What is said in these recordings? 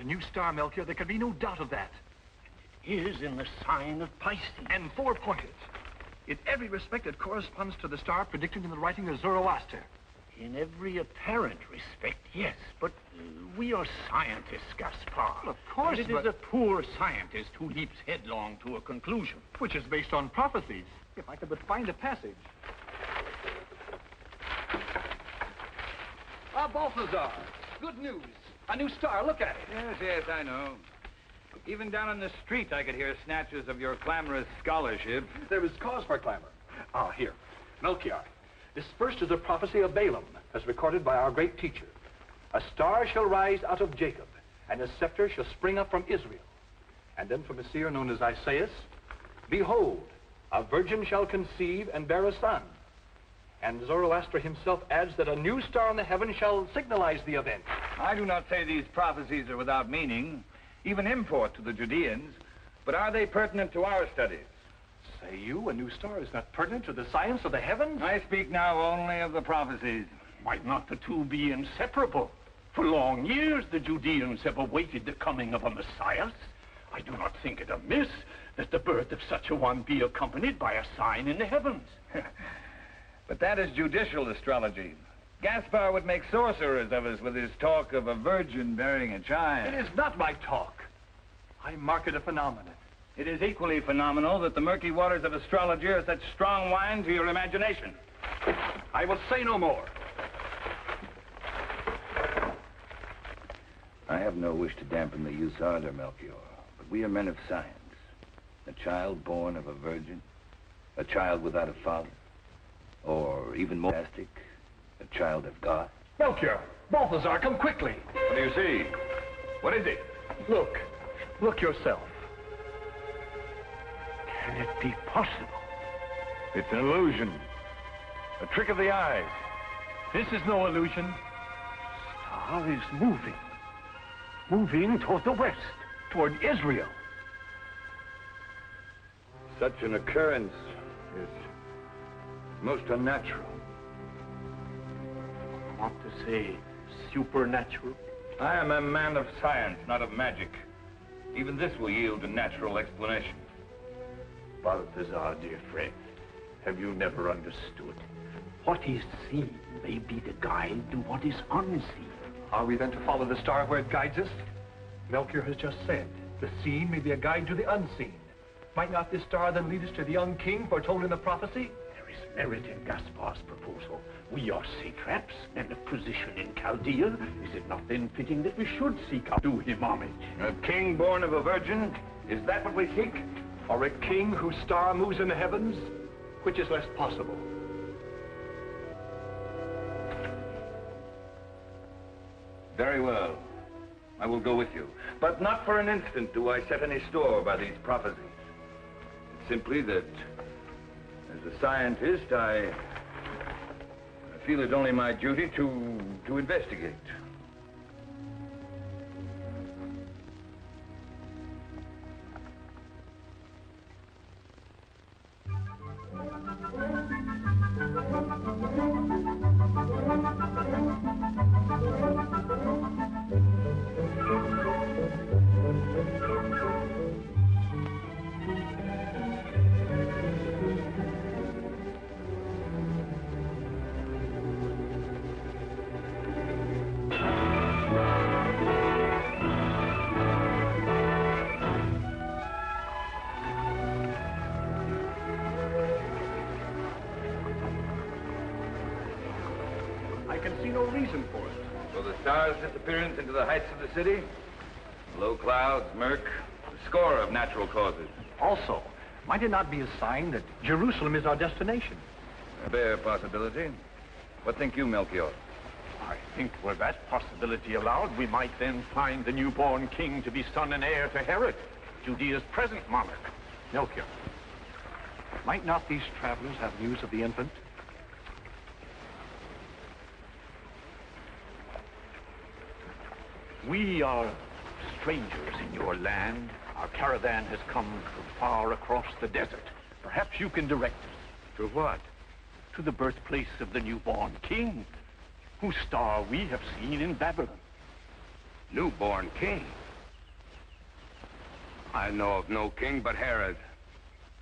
a new star, Melchior. There can be no doubt of that. It is in the sign of Pisces. And 4 pointers. In every respect, it corresponds to the star predicted in the writing of Zoroaster. In every apparent respect, yes. But we are scientists, Gaspar. Well, of course, and it is a poor scientist who leaps headlong to a conclusion. Which is based on prophecies. If I could but find a passage. Ah, Balthazar. Good news. A new star. Look at it. Yes, I know. Even down in the street, I could hear snatches of your clamorous scholarship. There is cause for clamor. Ah, here. Melchior. This first is a prophecy of Balaam, as recorded by our great teacher. A star shall rise out of Jacob, and a scepter shall spring up from Israel. And then from a seer known as Isaiah, behold, a virgin shall conceive and bear a son. And Zoroaster himself adds that a new star in the heaven shall signalize the event. I do not say these prophecies are without meaning, even import to the Judeans, but are they pertinent to our studies? Say you, a new star is not pertinent to the science of the heavens? I speak now only of the prophecies. Might not the two be inseparable? For long years, the Judeans have awaited the coming of a Messiah. I do not think it amiss that the birth of such a one be accompanied by a sign in the heavens. But that is judicial astrology. Gaspar would make sorcerers of us with his talk of a virgin bearing a child. It is not my talk. I mark it a phenomenon. It is equally phenomenal that the murky waters of astrology are such strong wine to your imagination. I will say no more. I have no wish to dampen the youth's ardor, Melchior, but we are men of science. A child born of a virgin, a child without a father, or even more drastic, a child of God. Melchior, Balthazar, come quickly. What do you see? What is it? Look. Look yourself. Can it be possible? It's an illusion. A trick of the eyes. This is no illusion. Star is moving. Moving toward the west, toward Israel. Such an occurrence is most unnatural. Want to say supernatural? I am a man of science, not of magic. Even this will yield a natural explanation. Balthazar, dear friend, have you never understood? What is seen may be the guide to what is unseen. Are we then to follow the star where it guides us? Melchior has just said, the seen may be a guide to the unseen. Might not this star then lead us to the young king foretold in the prophecy? There is merit in Gaspar's proposal. We are satraps, men of position in Chaldea. Is it not then fitting that we should seek out, do him homage? A king born of a virgin? Is that what we seek? Or a king whose star moves in the heavens? Which is less possible? Very well. I will go with you. But not for an instant do I set any store by these prophecies. It's simply that, as a scientist, I feel it only my duty to investigate. I can see no reason for it. So the star's disappearance into the heights of the city, low clouds, murk, a score of natural causes. Also, might it not be a sign that Jerusalem is our destination? A bare possibility. What think you, Melchior? I think were that possibility allowed, we might then find the newborn king to be son and heir to Herod, Judea's present monarch. Melchior, might not these travelers have news of the infant? We are strangers in your land. Our caravan has come from far across the desert. Perhaps you can direct us. To what? To the birthplace of the newborn king, whose star we have seen in Babylon. Newborn king? I know of no king but Herod.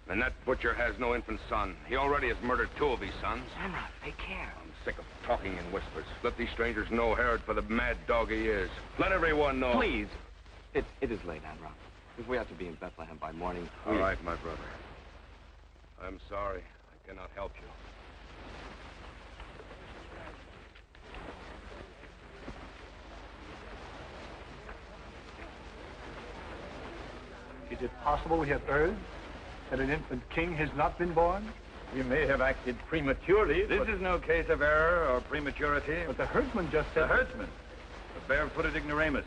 And that butcher has no infant son. He already has murdered 2 of his sons. Samra, take care. I'm sick of talking in whispers. Let these strangers know Herod for the mad dog he is. Let everyone know. Please. It is late, Amra. If we have to be in Bethlehem by morning, All right, my brother. I'm sorry. I cannot help you. Is it possible we have erred? That an infant king has not been born? We may have acted prematurely. This is no case of error or prematurity. But the herdsman just said... The herdsman, the barefooted ignoramus.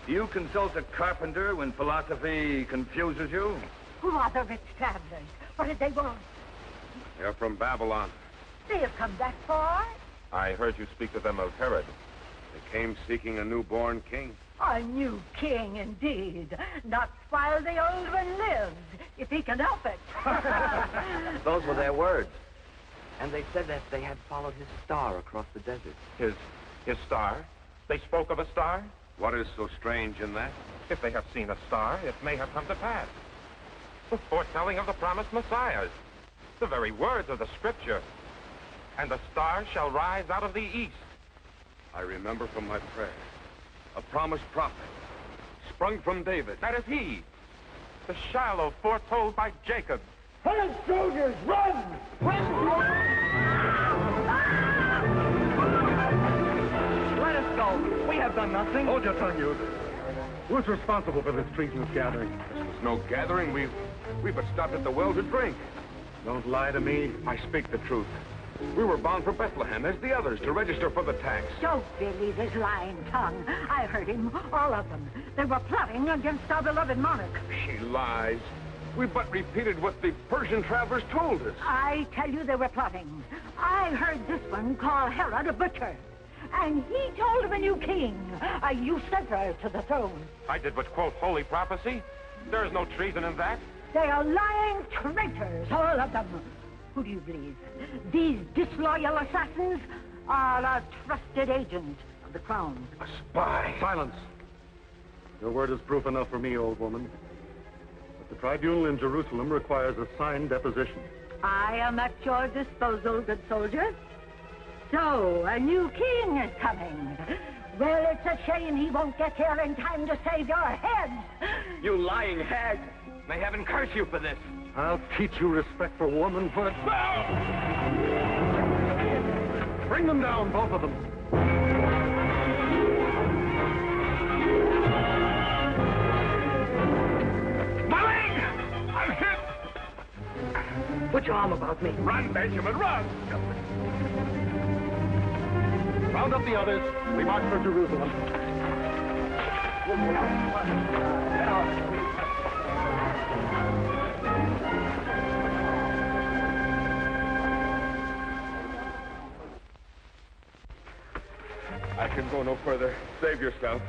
Do you consult a carpenter when philosophy confuses you? Who are the rich travelers? What did they want? They're from Babylon. They have come that far? I heard you speak to them of Herod. They came seeking a newborn king. A new king, indeed. Not while the old one lives, if he can help it. Those were their words. And they said that they had followed his star across the desert. His star? They spoke of a star? What is so strange in that? If they have seen a star, it may have come to pass. The foretelling of the promised Messiah. The very words of the scripture. And the star shall rise out of the east. I remember from my prayer. A promised prophet, sprung from David. That is he. The Shiloh foretold by Jacob. Run, soldiers, run! Let us go. We have done nothing. Hold your tongue, you. Who's responsible for this treasonous gathering? This was no gathering. We but stopped at the well to drink. Don't lie to me. I speak the truth. We were bound for Bethlehem, as the others, to register for the tax. Don't believe his lying tongue. I heard him, all of them. They were plotting against our beloved monarch. She lies. We but repeated what the Persian travelers told us. I tell you they were plotting. I heard this one call Herod a butcher. And he told of a new king, a usurper to the throne. I did but quote holy prophecy. There is no treason in that. They are lying traitors, all of them. Who do you believe? These disloyal assassins are a trusted agent of the crown. A spy. Silence. Your word is proof enough for me, old woman. But the tribunal in Jerusalem requires a signed deposition. I am at your disposal, good soldier. So, a new king is coming. Well, it's a shame he won't get here in time to save your heads. You lying hag. May heaven curse you for this. I'll teach you respect for womanhood. Bring them down, both of them. My leg! I'm hit! Put your arm about me. Run, Benjamin, run! Round up the others. We march for Jerusalem. I can go no further. Save yourself.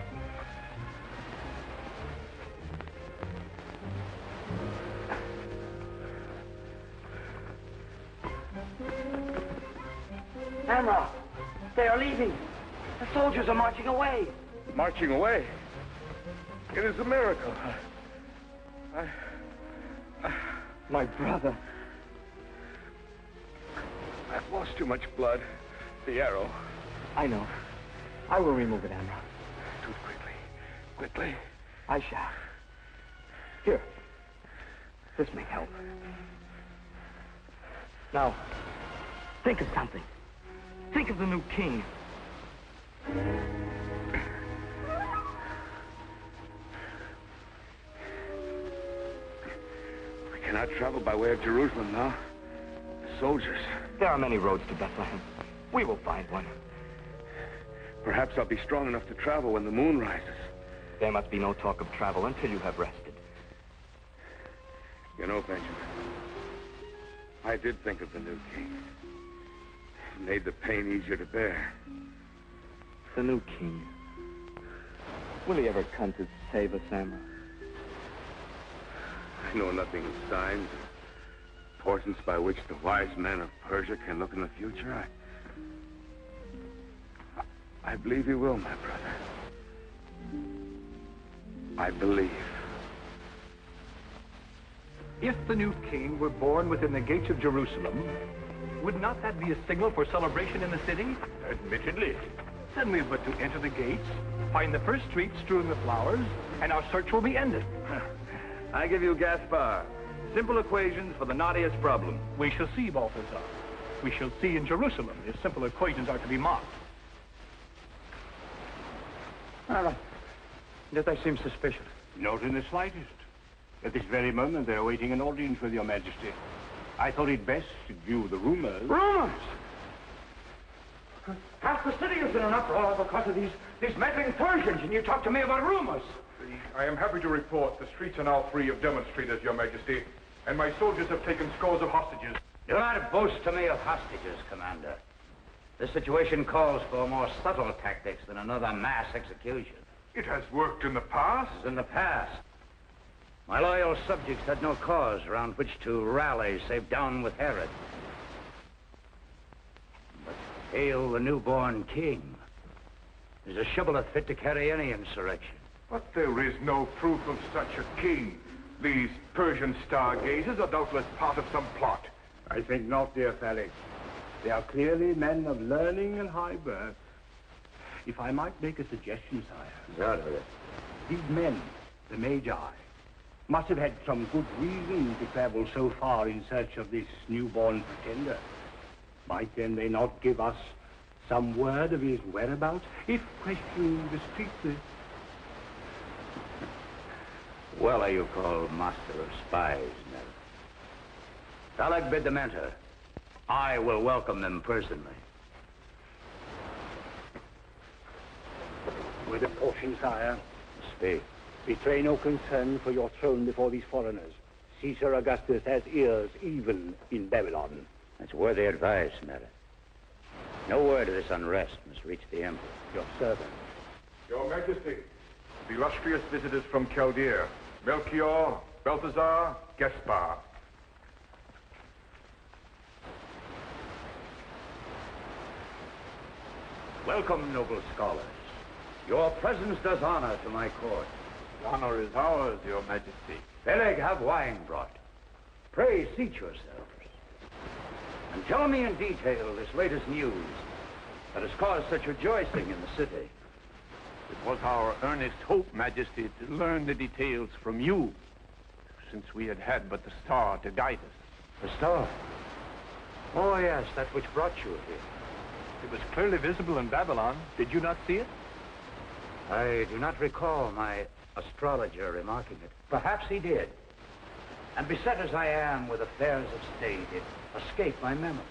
Amra, they are leaving. The soldiers are marching away. Marching away? It is a miracle. My brother. I've lost too much blood. The arrow. I know. I will remove it, Amra. Do it quickly. Quickly. I shall. Here. This may help. Now, think of something. Think of the new king. We cannot travel by way of Jerusalem now. The soldiers. There are many roads to Bethlehem. We will find one. Perhaps I'll be strong enough to travel when the moon rises. There must be no talk of travel until you have rested. You know, Benjamin, I did think of the new king. It made the pain easier to bear. The new king. Will he ever come to save us, Amra? I know nothing of signs, portents by which the wise men of Persia can look in the future. I believe he will, my brother. I believe. If the new king were born within the gates of Jerusalem, would not that be a signal for celebration in the city? Admittedly. Then we've but to enter the gates, find the first street strewn with flowers, and our search will be ended. I give you Gaspar. Simple equations for the knottiest problem. We shall see, Balthazar. We shall see in Jerusalem if simple equations are to be mocked. Yet they seem suspicious. Not in the slightest. At this very moment, they're awaiting an audience with your majesty. I thought it best to view the rumors. Rumors? Half the city is in an uproar because of these meddling Persians, and you talk to me about rumors. I am happy to report the streets are now free of demonstrators, Your Majesty, and my soldiers have taken scores of hostages. Do not boast to me of hostages, Commander. The situation calls for more subtle tactics than another mass execution. It has worked in the past. In the past, my loyal subjects had no cause around which to rally save down with Herod. But hail the newborn king is a shibboleth fit to carry any insurrection. But there is no proof of such a king. These Persian stargazers are doubtless part of some plot. I think not, dear Felix. They are clearly men of learning and high birth. If I might make a suggestion, sire. These men, the Magi, must have had some good reason to travel so far in search of this newborn pretender. Might then they not give us some word of his whereabouts, if questioned discreetly? Well are you called master of spies, Ned. Balak bid them enter. I will welcome them personally. With a caution, sire. Speak. Betray no concern for your throne before these foreigners. Caesar Augustus has ears even in Babylon. That's worthy advice, Ned. No word of this unrest must reach the emperor. Your servant. Your Majesty, the illustrious visitors from Chaldea, Melchior, Balthazar, Gaspar. Welcome, noble scholars. Your presence does honor to my court. The honor is ours, Your Majesty. Peleg, have wine brought. Pray seat yourselves. And tell me in detail this latest news that has caused such rejoicing in the city. It was our earnest hope, Majesty, to learn the details from you, since we had but the star to guide us. The star? Oh, yes, that which brought you here. It was clearly visible in Babylon. Did you not see it? I do not recall my astrologer remarking it. Perhaps he did. And beset as I am with affairs of state, it escaped my memory.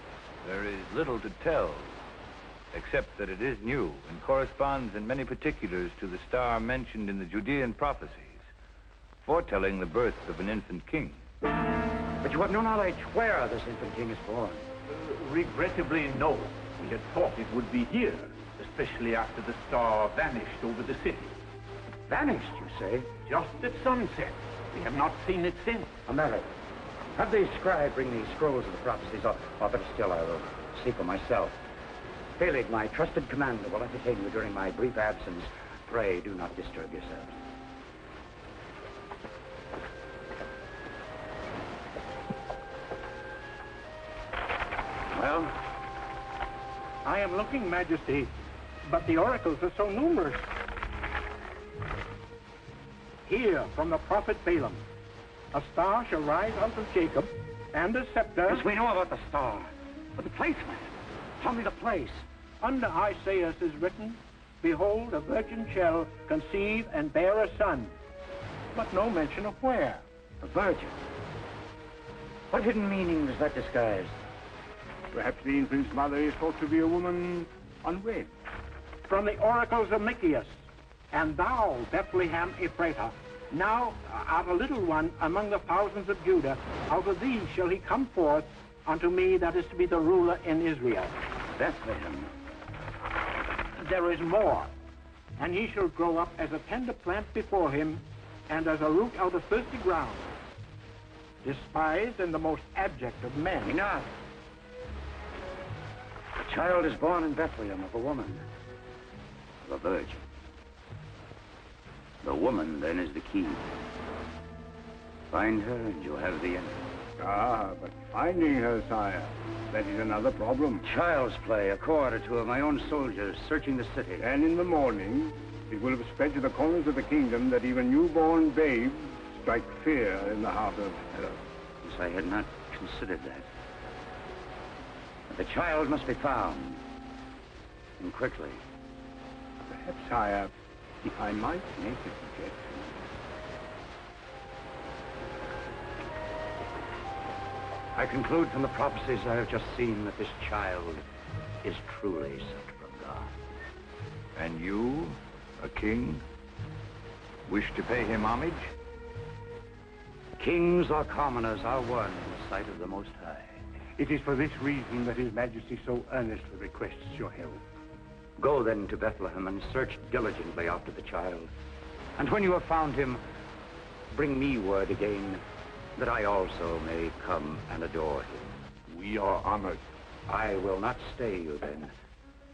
There is little to tell, except that it is new and corresponds in many particulars to the star mentioned in the Judean prophecies, foretelling the birth of an infant king. But you have no knowledge where this infant king is born. Regrettably, no. We had thought it would be here, especially after the star vanished over the city. Vanished, you say? Just at sunset. We have not seen it since. America. Have the scribe bring these scrolls of the prophecies, or better still, I will seek them myself. Peleg, my trusted commander, will entertain you during my brief absence. Pray, do not disturb yourselves. Well, I am looking, Majesty, but the oracles are so numerous. Here, from the prophet Balaam, a star shall rise out of Jacob, and a scepter... Yes, we know about the star. But the placement. Tell me the place. Under Isaiah is written, Behold, a virgin shall conceive and bear a son. But no mention of where. A virgin. What hidden meaning does that disguise? Perhaps the infant's mother is thought to be a woman unwed. From the oracles of Micheas, and thou, Bethlehem Ephratah, now art a little one among the thousands of Judah. Out of thee shall he come forth unto me that is to be the ruler in Israel. Bethlehem. There is more. And he shall grow up as a tender plant before him, and as a root out of thirsty ground. Despised and the most abject of men. Enough. The child is born in Bethlehem of a woman, of a virgin. The woman, then, is the key. Find her and you have the end. Ah, but finding her, sire, that is another problem. Child's play, a corps or two of my own soldiers searching the city. And in the morning, it will have spread to the corners of the kingdom that even newborn babes strike fear in the heart of Herod. Yes, I had not considered that. But the child must be found. And quickly. Perhaps, sire, if I might make a suggestion. I conclude from the prophecies I have just seen that this child is truly sent from God. And you, a king, wish to pay him homage? Kings or commoners are one in the sight of the Most High. It is for this reason that His Majesty so earnestly requests your help. Go then to Bethlehem and search diligently after the child. And when you have found him, bring me word again that I also may come and adore him. We are honored. I will not stay you then.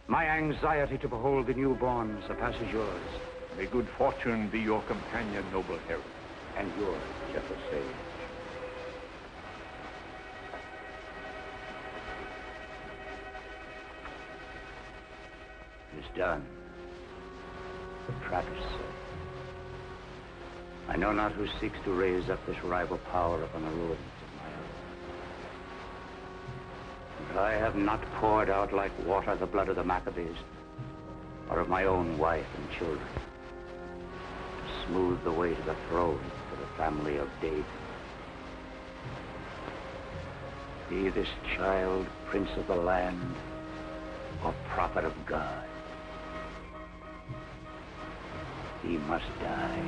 My anxiety to behold the newborn surpasses yours. May good fortune be your companion, noble Herod. And yours, gentle sage. It is done. The trap is set. I know not who seeks to raise up this rival power upon the ruins of my own. But I have not poured out like water the blood of the Maccabees, or of my own wife and children, to smooth the way to the throne for the family of David. Be this child prince of the land, or prophet of God, he must die.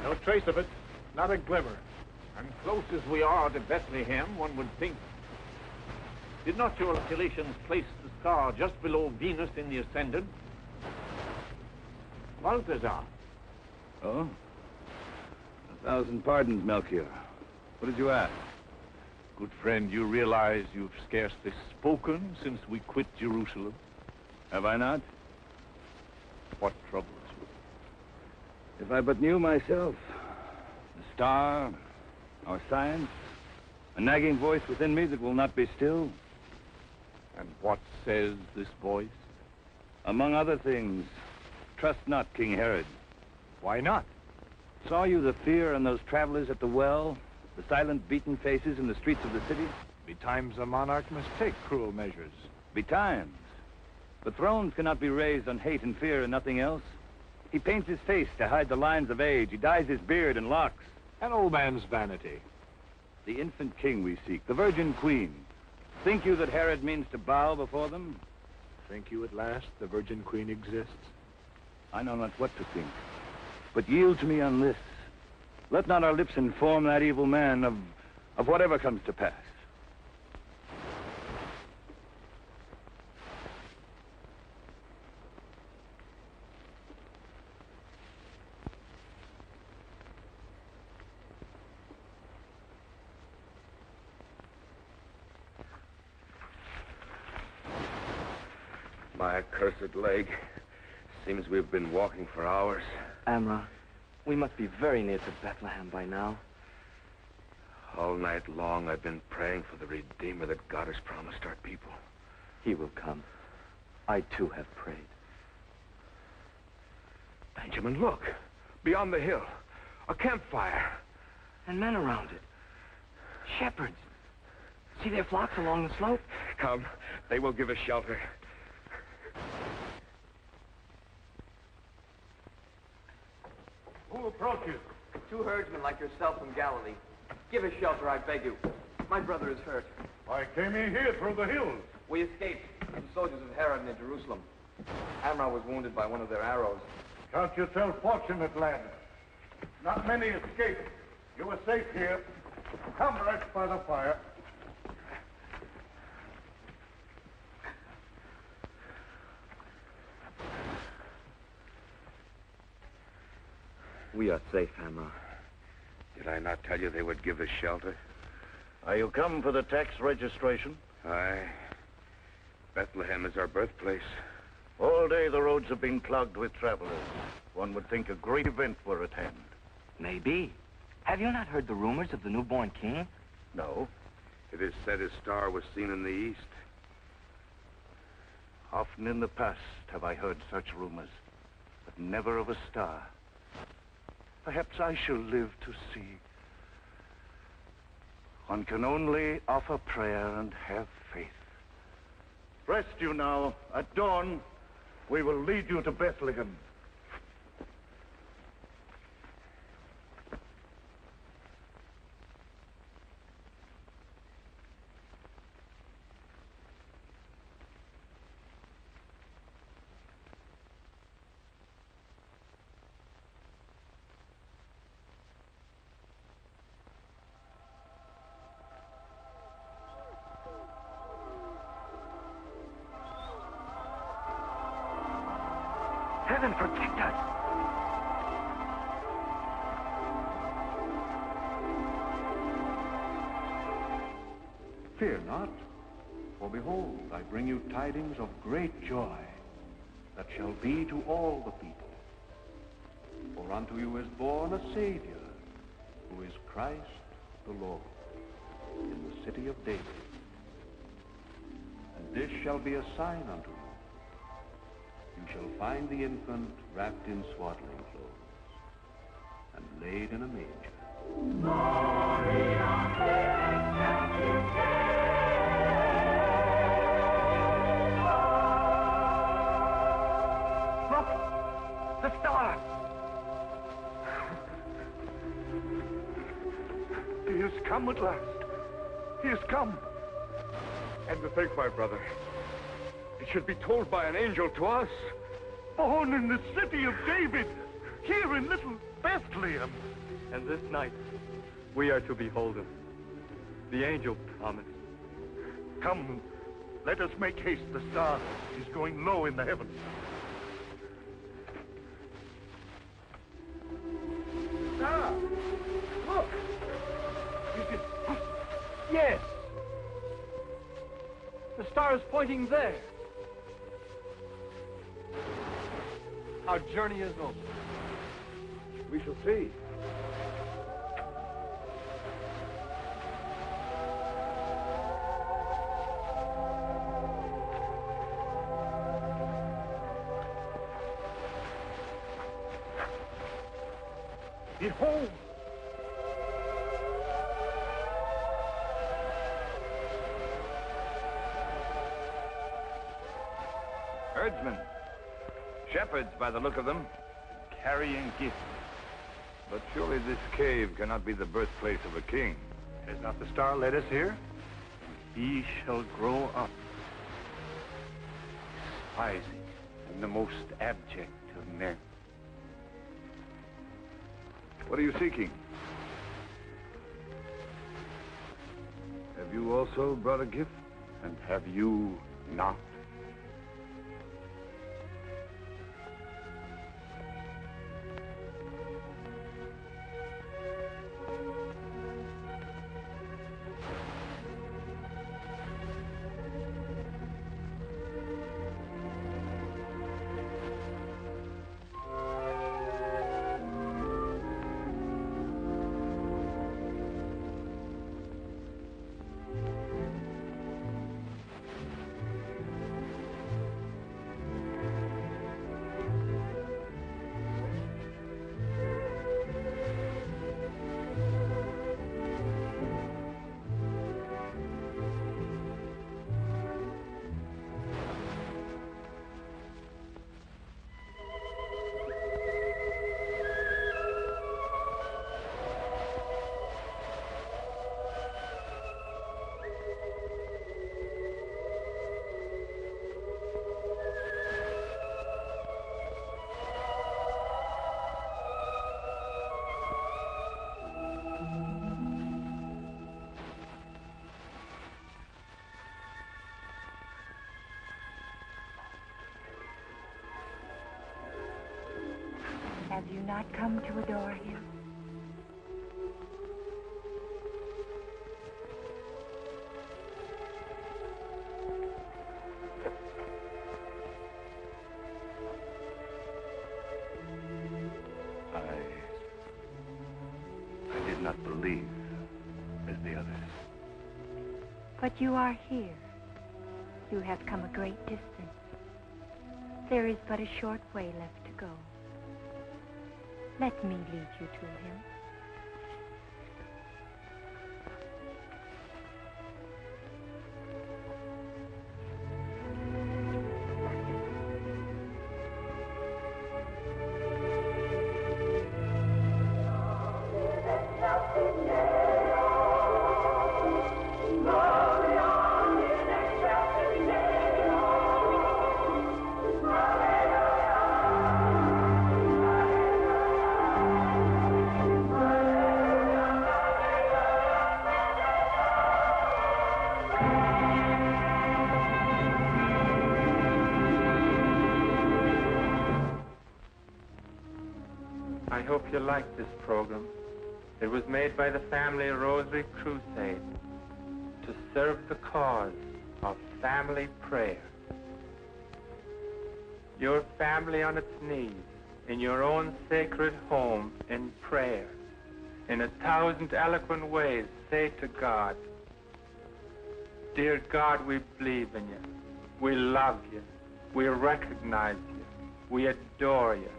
No trace of it. Not a glimmer. And close as we are to Bethlehem, one would think. Did not your calculations place the star just below Venus in the ascendant? Balthazar. Oh? 1,000 pardons, Melchior. What did you ask? Good friend, you realize you've scarcely spoken since we quit Jerusalem. Have I not? What troubles you? If I but knew myself, the star, our science, a nagging voice within me that will not be still. And what says this voice? Among other things, trust not King Herod. Why not? Saw you the fear in those travelers at the well? The silent, beaten faces in the streets of the city? Betimes a monarch must take cruel measures. Betimes. But thrones cannot be raised on hate and fear and nothing else. He paints his face to hide the lines of age. He dyes his beard and locks. An old man's vanity. The infant king we seek, the virgin queen. Think you that Herod means to bow before them? Think you at last the virgin queen exists? I know not what to think. But yield to me on this. Let not our lips inform that evil man of whatever comes to pass. My accursed leg. Seems we've been walking for hours. Amra, we must be very near to Bethlehem by now. All night long I've been praying for the Redeemer that God has promised our people. He will come. I too have prayed. Benjamin, look. Beyond the hill. A campfire. And men around it. Shepherds. See their flocks along the slope? Come. They will give us shelter. Who approaches? 2 herdsmen like yourself from Galilee. Give us shelter, I beg you. My brother is hurt. I came in here through the hills. We escaped from soldiers of Herod near Jerusalem. Amra was wounded by one of their arrows. Count yourself fortunate, lad. Not many escaped. You were safe here. Come, rest by the fire. We are safe, Amra. Did I not tell you they would give us shelter? Are you come for the tax registration? Aye. Bethlehem is our birthplace. All day the roads have been clogged with travelers. One would think a great event were at hand. Maybe. Have you not heard the rumors of the newborn king? No. It is said his star was seen in the east. Often in the past have I heard such rumors, but never of a star. Perhaps I shall live to see. One can only offer prayer and have faith. Rest you now. At dawn, we will lead you to Bethlehem. Heaven protect us! Fear not, for behold, I bring you tidings of great joy that shall be to all the people. For unto you is born a Savior, who is Christ the Lord, in the city of David. And this shall be a sign unto you. You shall find the infant wrapped in swaddling clothes and laid in a manger. Look! The star! He has come at last. He has come. And to think, my brother, it should be told by an angel to us. Born in the city of David, here in little Bethlehem. And this night, we are to behold him. The angel promised. Come, let us make haste. The star is going low in the heavens. Ah! Look! Is it? Yes! The star is pointing there. Our journey is over. We shall see. Behold! Herdsmen. Shepherds, by the look of them. Carrying gifts. But surely this cave cannot be the birthplace of a king. Has not the star led us here? He shall grow up, despising and the most abject of men. What are you seeking? Have you also brought a gift? And have you not? Have you not come to adore him? others. But you are here. You have come a great distance. There is but a short way left to go. Let me lead you to him. I hope you like this program. It was made by the Family Rosary Crusade to serve the cause of family prayer. Your family on its knees, in your own sacred home, in prayer, in 1,000 eloquent ways, say to God, "Dear God, we believe in you. We love you. We recognize you. We adore you.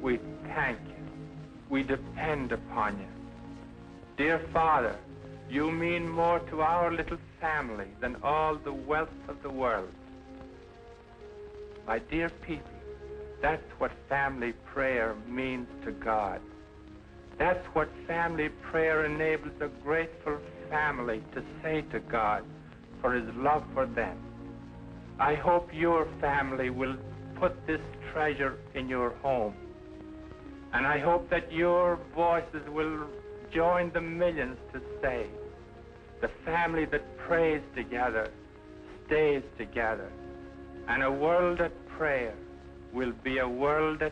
We thank you. We depend upon you. Dear Father, you mean more to our little family than all the wealth of the world." My dear people, that's what family prayer means to God. That's what family prayer enables a grateful family to say to God for his love for them. I hope your family will put this treasure in your home. And I hope that your voices will join the millions to say, the family that prays together stays together. And a world at prayer will be a world at